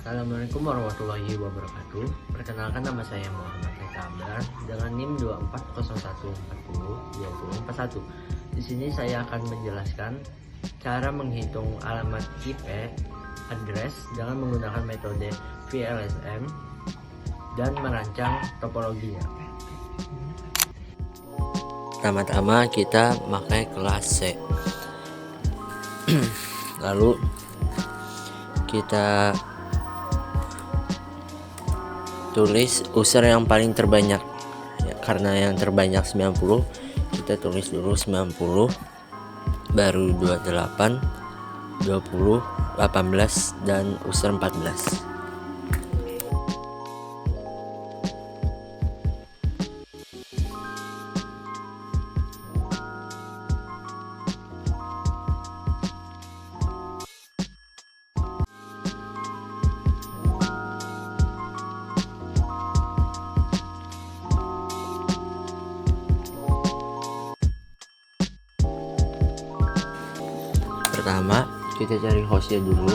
Assalamualaikum warahmatullahi wabarakatuh. Perkenalkan, nama saya Muhammad Reka Ambar dengan NIM 2401402041. Di sini saya akan menjelaskan cara menghitung alamat IP address dengan menggunakan metode VLSM dan merancang topologinya. Pertama-tama kita pakai kelas C. Lalu kita tulis user yang paling terbanyak ya, karena yang terbanyak 90, kita tulis dulu 90, baru 28, 20, 18, dan user 14. Pertama, kita cari hostnya dulu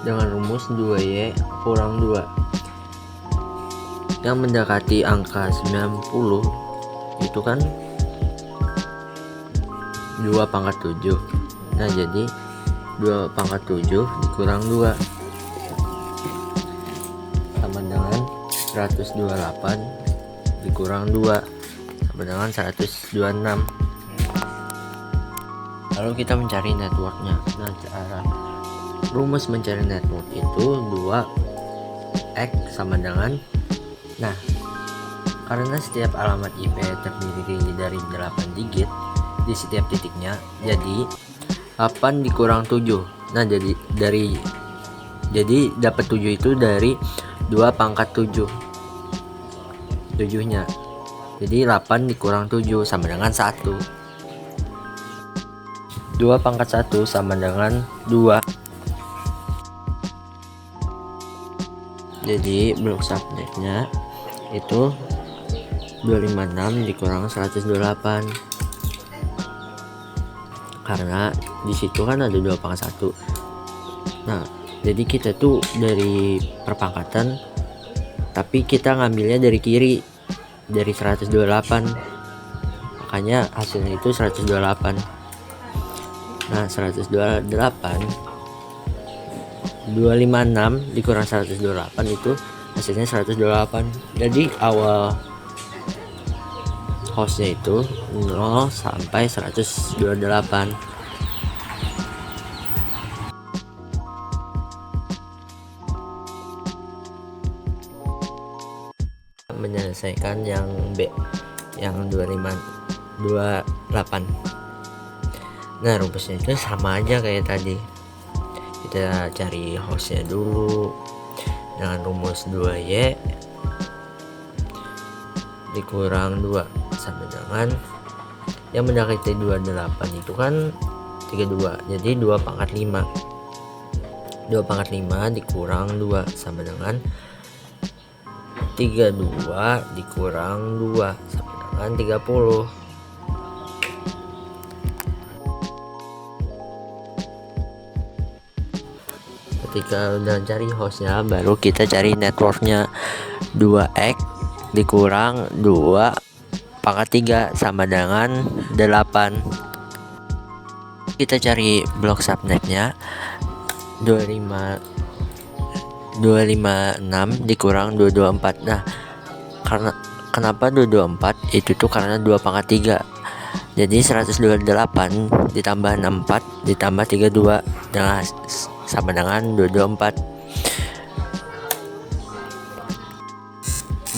dengan rumus 2Y kurang 2 yang mendekati angka 90 itu kan 2 pangkat 7. Nah, jadi 2 pangkat 7 dikurang 2 sama dengan 128 dikurang 2 sama dengan 126. Lalu kita mencari networknya. Nah, cara rumus mencari network itu 2x sama dengan, nah, karena setiap alamat IP terdiri dari 8 digit di setiap titiknya, jadi 8 dikurang 7. Nah, jadi dapat 7 itu dari 2 pangkat 7 nya. Jadi 8 dikurang 7 sama dengan 1. 2 pangkat 1 sama dengan 2. Jadi blok subnetnya itu 256 dikurang 128, karena disitu kan ada 2 pangkat 1. Nah, jadi kita tuh dari perpangkatan, tapi kita ngambilnya dari kiri, dari 128, makanya hasilnya itu 128. Nah, 256 dikurang 128 itu hasilnya 128. Jadi awal hostnya itu 0 sampai 128. Menyelesaikan yang B, yang 28. Nah, rumusnya itu sama aja kayak tadi. Kita cari hostnya dulu dengan rumus 2Y dikurang 2 sama dengan yang mendekati 28 itu kan 32. Jadi 2 pangkat 5. 2 pangkat 5 dikurang 2 sama dengan 32 dikurang 2 sama dengan 30. Ketika udah cari hostnya, baru kita cari networknya. 2x dikurang 2 pangkat 3 sama dengan 8. Kita cari blok subnetnya. 256 dikurang 224. Nah, kenapa 224? Itu tuh karena 2 pangkat 3. Jadi 128 ditambah 64 ditambah 32 dengan sama dengan 224.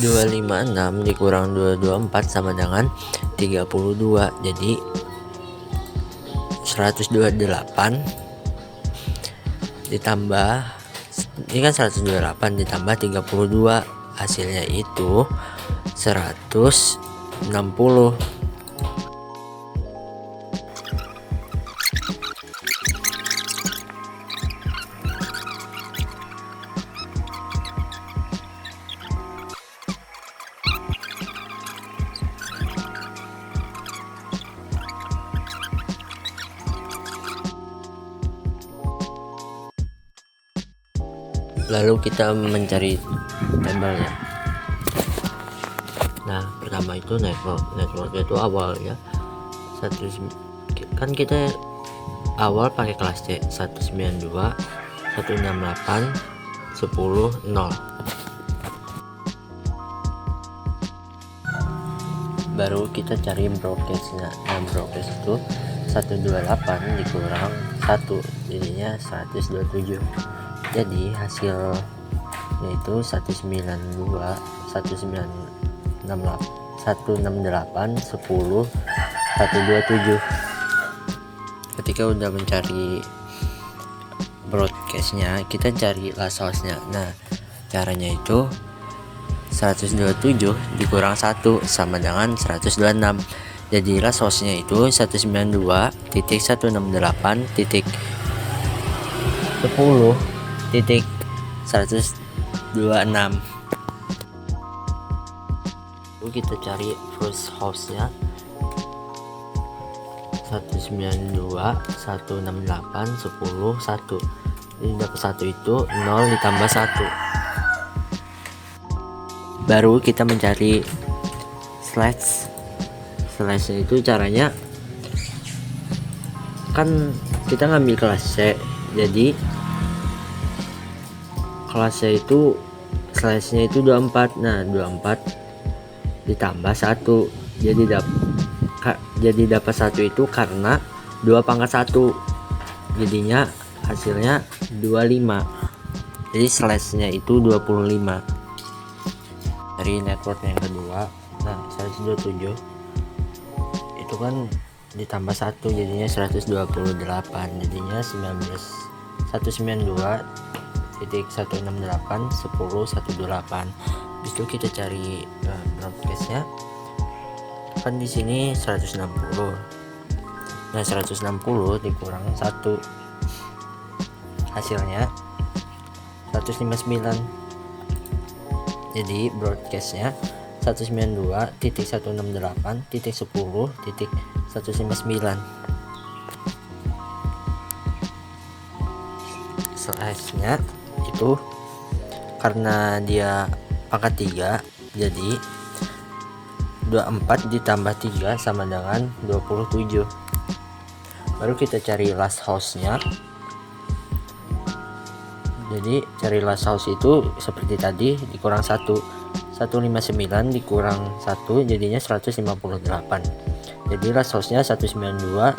256 dikurang 224 sama dengan 32. Jadi 128 ditambah, ini kan 128 ditambah 32, hasilnya itu 160. lalu kita mencari tabelnya. Nah, pertama itu network itu awal ya, kan kita awal pakai kelas C 192 168 10 0. Baru kita cari broadcastnya. Nah, broadcast itu 128 dikurang 1 jadinya 127. Jadi hasilnya itu 192 168 10 127. Ketika udah mencari broadcastnya, kita cari last house-nya. Nah, caranya itu 127 dikurang 1 sama dengan 126. Jadi last house-nya itu 192.110.10.126. Lalu kita cari first house-nya 192.168.10.1. Jadi dapat 1 itu 0 ditambah 1. Baru kita mencari slash itu caranya kan kita ngambil kelas C, jadi kelas C itu slashnya itu 24. Nah, 24 ditambah 1 jadi dapat 1 itu karena 2 pangkat 1, jadinya hasilnya 25. Jadi slashnya itu 25. Dari network yang kedua, nah 127 itu kan ditambah 1 jadinya 128, jadinya 192.168.10.128. Habis itu kita cari broadcastnya, kan di sini 160. Nah, 160 dikurang 1 hasilnya 159. Jadi broadcastnya 192.168.10.159. Slashnya itu karena dia pangkat 3, jadi 24 ditambah 3 sama dengan 27. Baru kita cari last house-nya. Jadi cari last house itu seperti tadi, dikurang 1. 159 dikurang 1 jadinya 158. Jadi last house-nya 192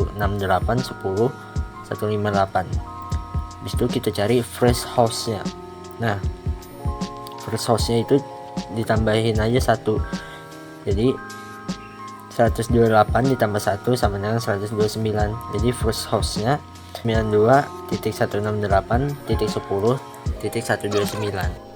168 10 158. Habis itu kita cari first house-nya. Nah, first house-nya itu ditambahin aja 1. Jadi 128 ditambah 1 sama dengan 129. Jadi first house-nya 92.168.10.129.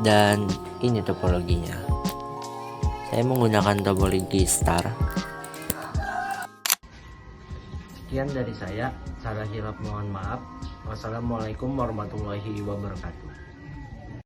Dan ini topologinya. Saya menggunakan topologi star. Sekian dari saya. Salah hilaf mohon maaf. Wassalamualaikum warahmatullahi wabarakatuh.